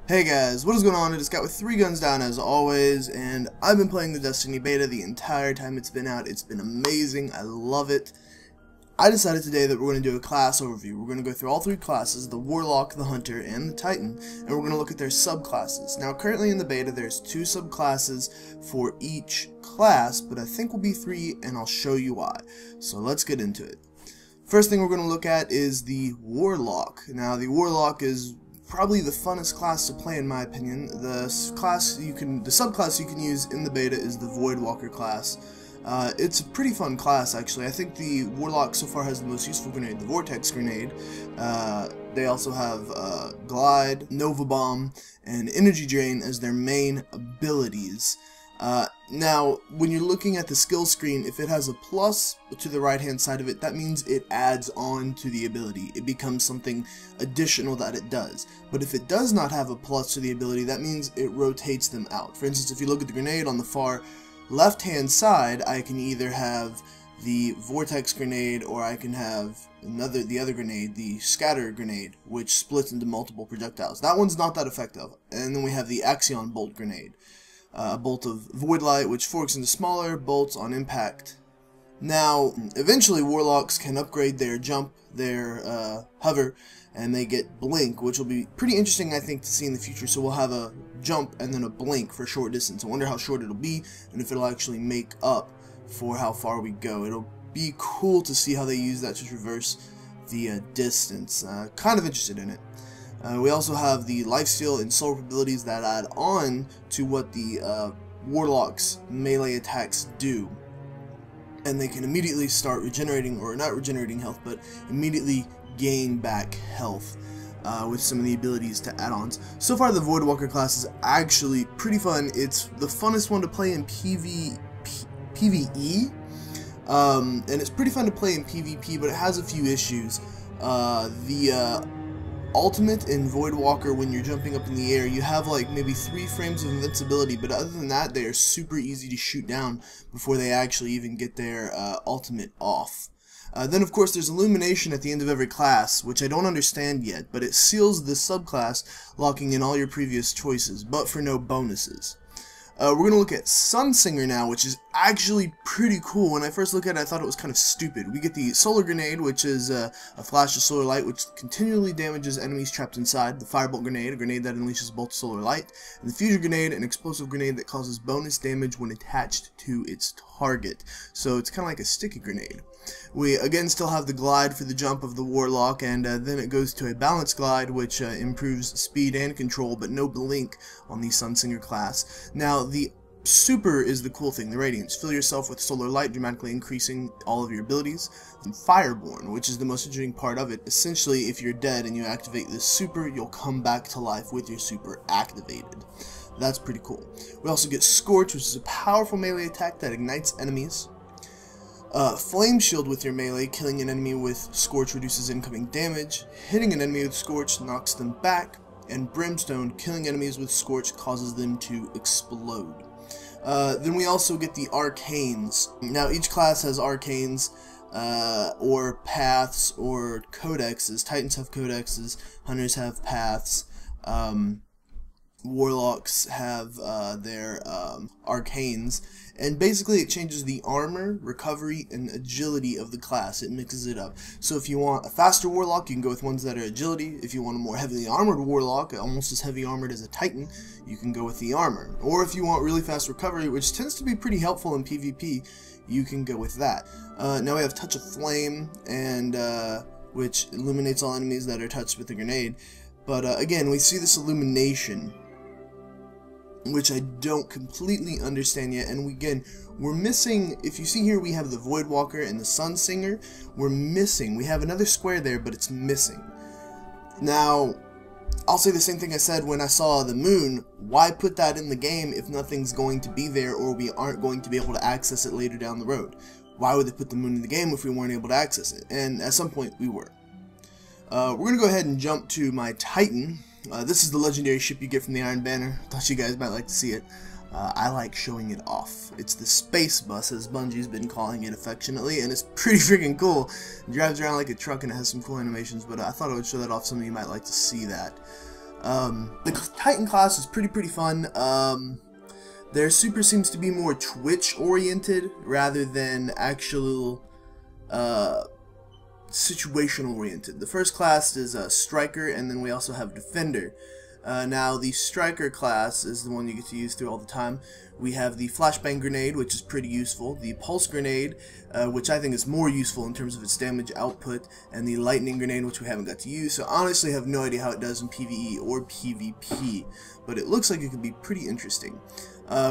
Hey guys, what is going on? It is Scott with 3 Guns Down as always, and I've been playing the Destiny beta the entire time it's been out. It's been amazing. I love it. I decided today that we're going to do a class overview. We're going to go through all 3 classes, the Warlock, the Hunter, and the Titan, and we're going to look at their subclasses. Now, currently in the beta, there's 2 subclasses for each class, but I think will be 3, and I'll show you why. So let's get into it. First thing we're going to look at is the Warlock. Now, the Warlock is probably the funnest class to play in my opinion. The subclass you can use in the beta is the Voidwalker class. It's a pretty fun class actually. I think the Warlock so far has the most useful grenade, the Vortex Grenade. They also have Glide, Nova Bomb, and Energy Drain as their main abilities. Now, when you're looking at the skill screen, if it has a plus to the right hand side of it, that means it adds on to the ability. It becomes something additional that it does. But if it does not have a plus to the ability, that means it rotates them out. For instance, if you look at the grenade on the far left hand side, I can either have the Vortex Grenade or I can have the other grenade, the Scatter Grenade, which splits into multiple projectiles. That one's not that effective. And then we have the Axion Bolt Grenade. A bolt of Void Light, which forks into smaller bolts on impact. Now, eventually Warlocks can upgrade their jump, their hover, and they get blink, which will be pretty interesting, I think, to see in the future. So we'll have a jump and then a blink for short distance. I wonder how short it'll be, and if it'll actually make up for how far we go. It'll be cool to see how they use that to traverse the distance. Kind of interested in it. We also have the lifesteal and soul abilities that add on to what the Warlock's melee attacks do. And they can immediately start regenerating, or not regenerating health, but immediately gain back health with some of the abilities to add-ons. So far the Voidwalker class is actually pretty fun. It's the funnest one to play in PvE. And it's pretty fun to play in PvP, but it has a few issues. The ultimate in Voidwalker, when you're jumping up in the air, you have like maybe 3 frames of invincibility, but other than that, they are super easy to shoot down before they actually even get their ultimate off. Then of course there's Illumination at the end of every class, which I don't understand yet, but it seals the subclass, locking in all your previous choices, but for no bonuses. We're going to look at Sunsinger now, which is actually pretty cool. When I first looked at it, I thought it was kind of stupid. We get the Solar Grenade, which is a flash of solar light, which continually damages enemies trapped inside. The Firebolt Grenade, a grenade that unleashes a bolt of solar light. And the Fusion Grenade, an explosive grenade that causes bonus damage when attached to its target. So it's kind of like a sticky grenade. We again still have the Glide for the jump of the Warlock, and then it goes to a Balanced Glide, which improves speed and control, but no blink on the Sunsinger class. Now, the Super is the cool thing, the Radiance. Fill yourself with solar light, dramatically increasing all of your abilities. And Fireborn, which is the most interesting part of it. Essentially, if you're dead and you activate this Super, you'll come back to life with your Super activated. That's pretty cool. We also get Scorch, which is a powerful melee attack that ignites enemies. Flame Shield with your melee, killing an enemy with Scorch reduces incoming damage. Hitting an enemy with Scorch knocks them back. And Brimstone, killing enemies with Scorch causes them to explode. Then we also get the Arcanes. Now each class has Arcanes, or Paths, or Codexes. Titans have Codexes, Hunters have Paths, Warlocks have their Arcanes, and basically it changes the armor, recovery, and agility of the class. It mixes it up. So if you want a faster Warlock, you can go with ones that are agility. If you want a more heavily armored Warlock, almost as heavy armored as a Titan, you can go with the armor. Or if you want really fast recovery, which tends to be pretty helpful in PvP, you can go with that. Now we have Touch of Flame, and which illuminates all enemies that are touched with a grenade. But again, we see this illumination, which I don't completely understand yet, and we're missing, if you see here we have the Voidwalker and the Sunsinger, we have another square there, but it's missing. Now, I'll say the same thing I said when I saw the moon. Why put that in the game if nothing's going to be there, or we aren't going to be able to access it later down the road? Why would they put the moon in the game if we weren't able to access it? And at some point we were. We're going to go ahead and jump to my Titan. This is the legendary ship you get from the Iron Banner. Thought you guys might like to see it. I like showing it off. It's the Space Bus, as Bungie's been calling it affectionately, and it's pretty freaking cool. It drives around like a truck and it has some cool animations, but I thought I would show that off. Some of you might like to see that. The Titan class is pretty fun. Their super seems to be more Twitch oriented rather than actual situational oriented. The first class is Striker, and then we also have Defender. Now the Striker class is the one you get to use through all the time. We have the Flashbang Grenade, which is pretty useful, the Pulse Grenade, which I think is more useful in terms of its damage output, and the Lightning Grenade, which we haven't got to use, so honestly I have no idea how it does in PvE or PvP, but it looks like it could be pretty interesting.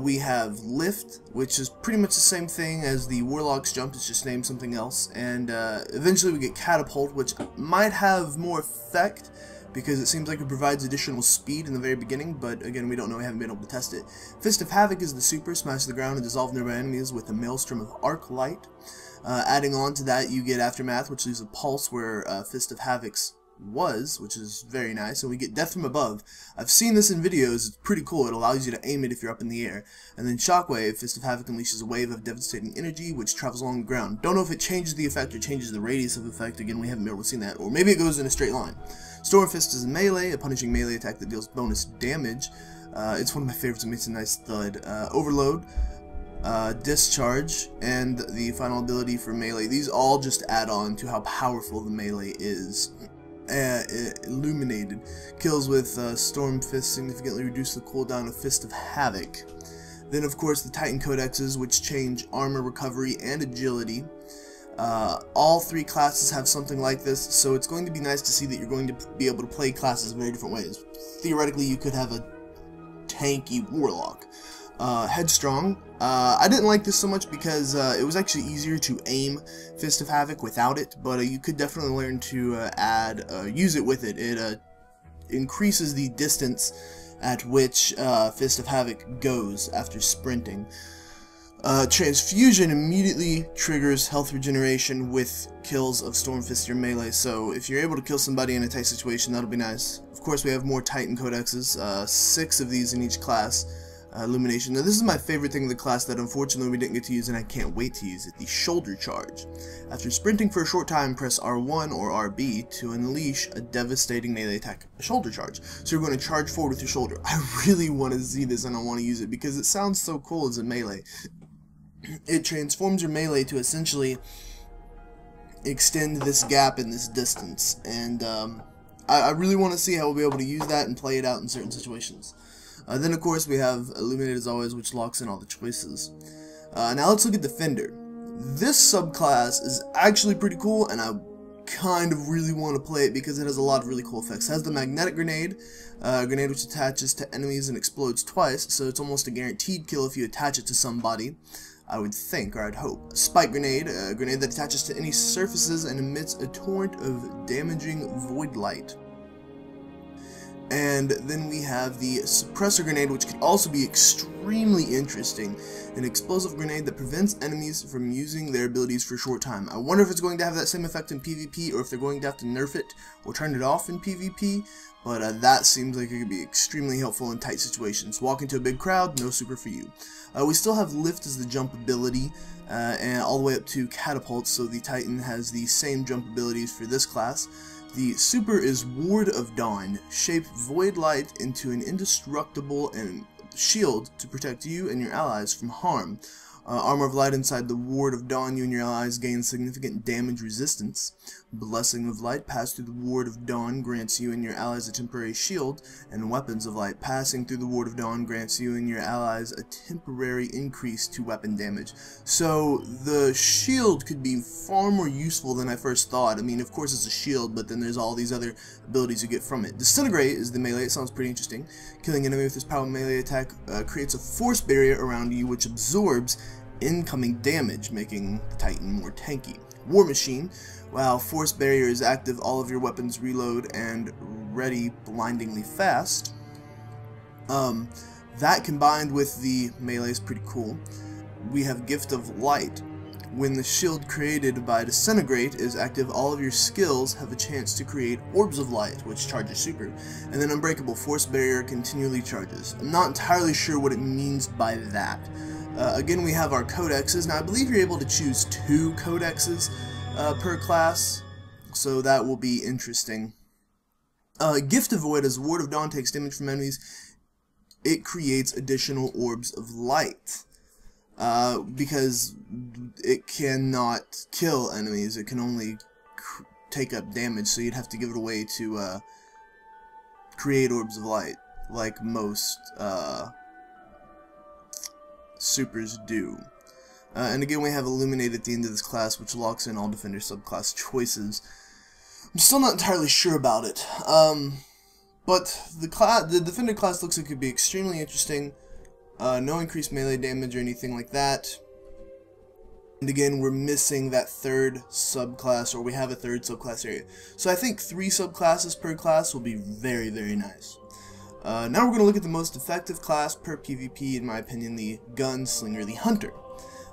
We have Lift, which is pretty much the same thing as the Warlock's Jump, it's just named something else, and eventually we get Catapult, which might have more effect, because it seems like it provides additional speed in the very beginning, but again, we don't know, we haven't been able to test it. Fist of Havoc is the super, smash the ground and dissolve nearby enemies with a maelstrom of arc light. Adding on to that, you get Aftermath, which leaves a pulse where Fist of Havoc's was, which is very nice, and we get Death from Above. I've seen this in videos, it's pretty cool, it allows you to aim it if you're up in the air. And then Shockwave, Fist of Havoc unleashes a wave of devastating energy which travels along the ground. Don't know if it changes the effect or changes the radius of effect, again we haven't been able to see that, or maybe it goes in a straight line. Storm Fist is a melee, a punishing melee attack that deals bonus damage. It's one of my favorites, it makes a nice thud. Overload, Discharge, and the final ability for melee. These all just add on to how powerful the melee is. Illuminated. Kills with Storm Fist significantly reduce the cooldown of Fist of Havoc. Then of course the Titan Codexes, which change armor recovery and agility. All three classes have something like this, so it's going to be nice to see that you're going to be able to play classes in very different ways. Theoretically, you could have a tanky Warlock. Headstrong. I didn't like this so much because it was actually easier to aim Fist of Havoc without it, but you could definitely learn to use it with it. It increases the distance at which Fist of Havoc goes after sprinting. Transfusion immediately triggers health regeneration with kills of Storm Fist or melee, so if you're able to kill somebody in a tight situation, that'll be nice. Of course, we have more Titan Codexes, 6 of these in each class. Illumination. Now this is my favorite thing in the class that unfortunately we didn't get to use and I can't wait to use it, the Shoulder Charge. After sprinting for a short time, press R1 or RB to unleash a devastating melee attack, a Shoulder Charge. So you're going to charge forward with your shoulder. I really want to see this and I want to use it because it sounds so cool as a melee. It transforms your melee to essentially extend this gap in this distance, and I really want to see how we'll be able to use that and play it out in certain situations. Then of course we have Illuminated as always, which locks in all the choices. Now let's look at Defender. This subclass is actually pretty cool, and I kind of really want to play it because it has a lot of really cool effects. It has the Magnetic Grenade, a grenade which attaches to enemies and explodes twice, so it's almost a guaranteed kill if you attach it to somebody, I would think, or I'd hope. Spike Grenade, a grenade that attaches to any surfaces and emits a torrent of damaging void light. And then we have the Suppressor Grenade, which could also be extremely interesting. An explosive grenade that prevents enemies from using their abilities for a short time. I wonder if it's going to have that same effect in PvP, or if they're going to have to nerf it or turn it off in PvP, but that seems like it could be extremely helpful in tight situations. Walk into a big crowd, no super for you. We still have Lift as the jump ability, and all the way up to Catapult, so the Titan has the same jump abilities for this class. The super is Ward of Dawn. Shape Void Light into an indestructible and shield to protect you and your allies from harm. Armor of Light inside the Ward of Dawn, you and your allies gain significant damage resistance. Blessing of Light passed through the Ward of Dawn grants you and your allies a temporary shield, and Weapons of Light passing through the Ward of Dawn grants you and your allies a temporary increase to weapon damage. So the shield could be far more useful than I first thought. I mean, of course it's a shield, but then there's all these other abilities you get from it. Disintegrate is the melee. It sounds pretty interesting. Killing an enemy with this powerful melee attack creates a force barrier around you which absorbs incoming damage, making the Titan more tanky. War Machine. While Force Barrier is active, all of your weapons reload and ready blindingly fast. That combined with the melee is pretty cool. We have Gift of Light. When the shield created by Disintegrate is active, all of your skills have a chance to create Orbs of Light, which charges super. And then Unbreakable. Force Barrier continually charges. I'm not entirely sure what it means by that. Again, we have our codexes. Now, I believe you're able to choose 2 codexes per class, so that will be interesting. Gift of Void, as the Ward of Dawn takes damage from enemies, it creates additional orbs of light. Because it cannot kill enemies, it can only take up damage, so you'd have to give it away to create orbs of light, like most supers do. And again, we have Illuminate at the end of this class, which locks in all defender subclass choices. I'm still not entirely sure about it, but the defender class looks like it could be extremely interesting. No increased melee damage or anything like that. And again, we're missing that third subclass, or we have a third subclass area. So I think 3 subclasses per class will be very, very nice. Now we're going to look at the most effective class per PvP, in my opinion, the Gunslinger, the Hunter.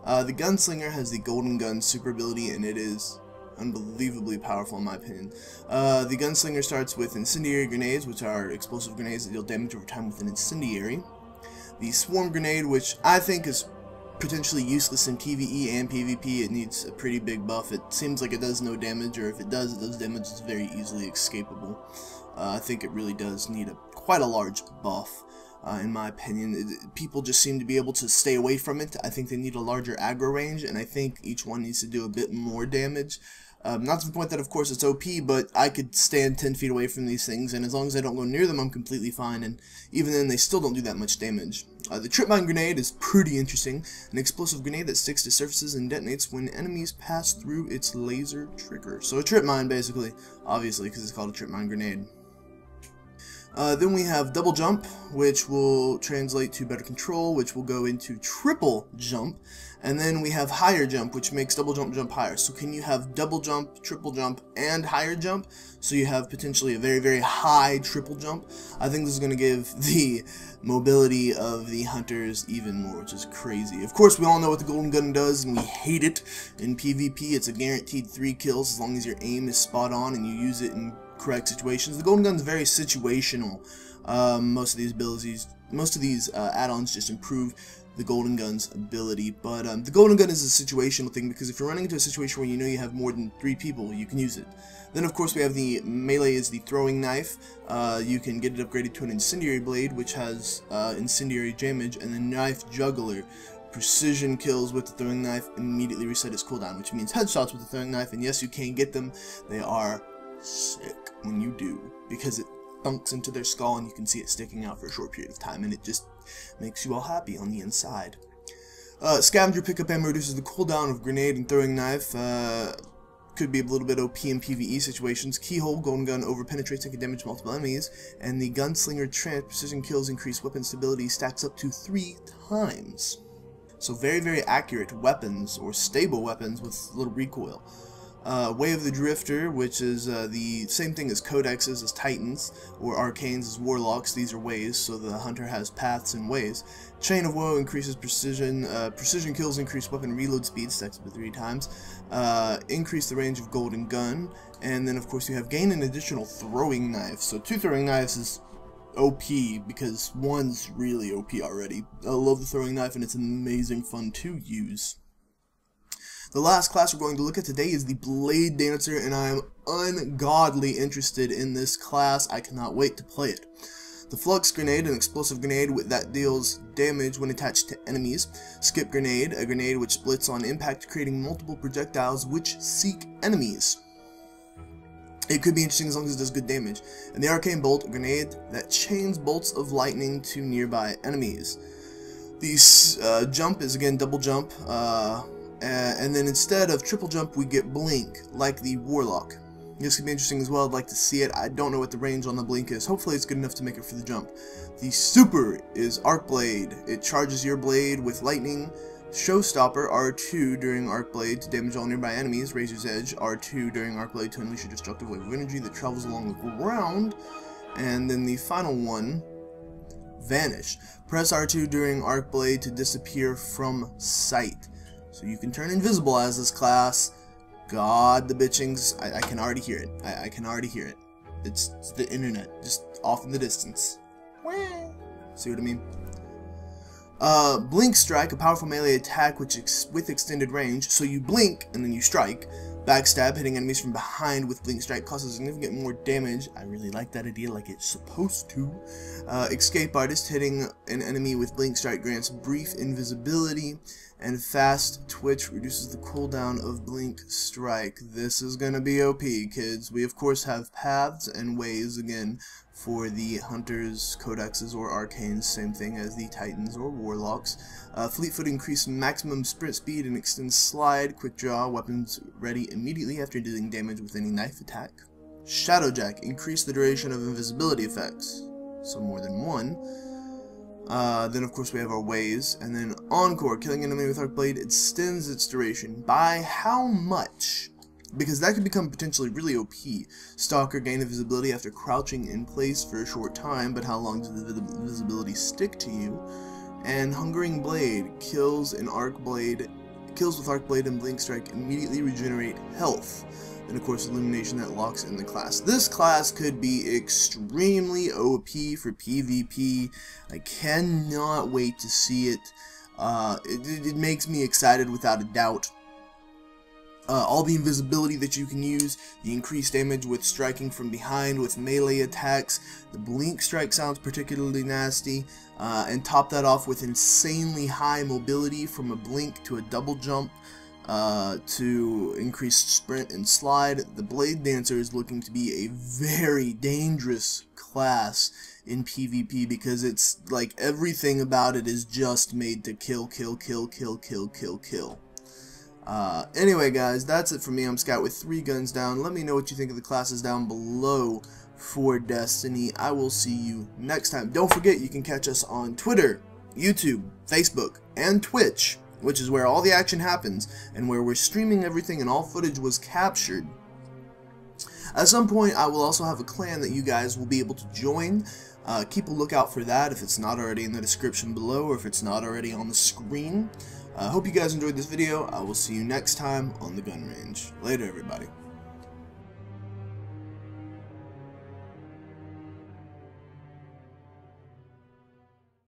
The Gunslinger has the Golden Gun super ability, and it is unbelievably powerful in my opinion. The Gunslinger starts with Incendiary Grenades, which are explosive grenades that deal damage over time with an incendiary. The Swarm Grenade, which I think is potentially useless in PvE and PvP. It needs a pretty big buff. It seems like it does no damage, or if it does damage, it's very easily escapable. I think it really does need quite a large buff. In my opinion, people just seem to be able to stay away from it. I think they need a larger aggro range, and I think each one needs to do a bit more damage. Not to the point that, of course, it's OP, but I could stand 10 feet away from these things, and as long as I don't go near them, I'm completely fine, and even then, they still don't do that much damage. The Trip Mine Grenade is pretty interesting, an explosive grenade that sticks to surfaces and detonates when enemies pass through its laser trigger. So a trip mine, basically, obviously, because it's called a Trip Mine Grenade. Then we have Double Jump, which will translate to Better Control, which will go into Triple Jump. And then we have Higher Jump, which makes Double Jump jump higher. So can you have Double Jump, Triple Jump, and Higher Jump? So you have potentially a very, very high Triple Jump. I think this is going to give the mobility of the Hunters even more, which is crazy. Of course, we all know what the Golden Gun does, and we hate it. In PvP, it's a guaranteed 3 kills as long as your aim is spot on and you use it in correct situations. The Golden Gun is very situational. Most of these add-ons just improve the Golden Gun's ability, but the Golden Gun is a situational thing, because if you're running into a situation where you know you have more than 3 people, you can use it. Then of course we have the melee is the Throwing Knife. You can get it upgraded to an Incendiary Blade, which has incendiary damage, and the Knife Juggler. Precision kills with the Throwing Knife immediately reset its cooldown, which means headshots with the Throwing Knife, and yes, you can get them. They are sick when you do, because it thunks into their skull and you can see it sticking out for a short period of time, and it just makes you all happy on the inside. Scavenger Pickup Ammo reduces the cooldown of Grenade and Throwing Knife. Could be a little bit OP in PvE situations. Keyhole Golden Gun over penetrates and can damage multiple enemies, and the Gunslinger Trance precision kills increase weapon stability stacks up to 3 times. So very, very accurate weapons, or stable weapons with little recoil. Way of the Drifter, which is the same thing as Codexes as Titans, or Arcanes as Warlocks. These are ways, so the Hunter has paths and ways. Chain of Woe increases precision. Precision kills increase weapon reload speed, stacks up to 3 times. Increase the range of Golden Gun, and then of course you have gain an additional Throwing Knife. So 2 Throwing Knives is OP, because 1's really OP already. I love the Throwing Knife, and it's amazing fun to use. The last class we're going to look at today is the Blade Dancer, and I am ungodly interested in this class. I cannot wait to play it. The Flux Grenade, an explosive grenade that deals damage when attached to enemies. Skip Grenade, a grenade which splits on impact, creating multiple projectiles which seek enemies. It could be interesting as long as it does good damage. And the Arcane Bolt, a grenade that chains bolts of lightning to nearby enemies. The Jump is again Double Jump. And then instead of Triple Jump, we get Blink, like the Warlock. This could be interesting as well. I'd like to see it. I don't know what the range on the Blink is. Hopefully it's good enough to make it for the jump. The Super is Arc Blade. It charges your blade with lightning. Showstopper, R2 during Arc Blade to damage all nearby enemies. Razor's Edge, R2 during Arc Blade to unleash a destructive wave of energy that travels along the ground. And then the final one, Vanish. Press R2 during Arc Blade to disappear from sight. So you can turn invisible as this class. God, the bitchings. I can already hear it. I can already hear it. It's the internet, just off in the distance. See what I mean? Blink Strike, a powerful melee attack with extended range. So you blink and then you strike. Backstab, hitting enemies from behind with Blink Strike causes significant more damage. I really like that idea, like it's supposed to. Escape Artist, hitting an enemy with Blink Strike grants brief invisibility. And Fast Twitch reduces the cooldown of Blink Strike. This is gonna be OP, kids. We of course have paths and ways again for the Hunters, Codexes, or Arcanes, same thing as the Titans or Warlocks. Fleetfoot, increase maximum sprint speed and extend slide. Quick draw, weapons ready immediately after dealing damage with any knife attack. Shadowjack, increase the duration of invisibility effects, so more than one. Then of course we have our ways, and then Encore, killing an enemy with Arc Blade extends its duration. By how much? Because that could become potentially really OP. Stalker, gain invisibility after crouching in place for a short time, but how long does the invisibility stick to you? And Hungering Blade, kills with Arc Blade and Blink Strike immediately regenerate health. And of course Illumination, that locks in the class. This class could be extremely OP for PvP. I cannot wait to see it. It makes me excited without a doubt. All the invisibility that you can use, the increased damage with striking from behind with melee attacks, the Blink Strike sounds particularly nasty, and top that off with insanely high mobility from a blink to a double jump, to increased sprint and slide. The Blade Dancer is looking to be a very dangerous class in PvP because it's like everything about it is just made to kill. Anyway guys, that's it for me. I'm Scout with 3 guns down. Let me know what you think of the classes down below for Destiny. I will see you next time. Don't forget, you can catch us on Twitter, YouTube, Facebook, and Twitch, which is where all the action happens and where we're streaming everything and all footage was captured. At some point I will also have a clan that you guys will be able to join. Keep a lookout for that if it's not already in the description below or if it's not already on the screen. I hope you guys enjoyed this video. I will see you next time on the gun range. Later, everybody.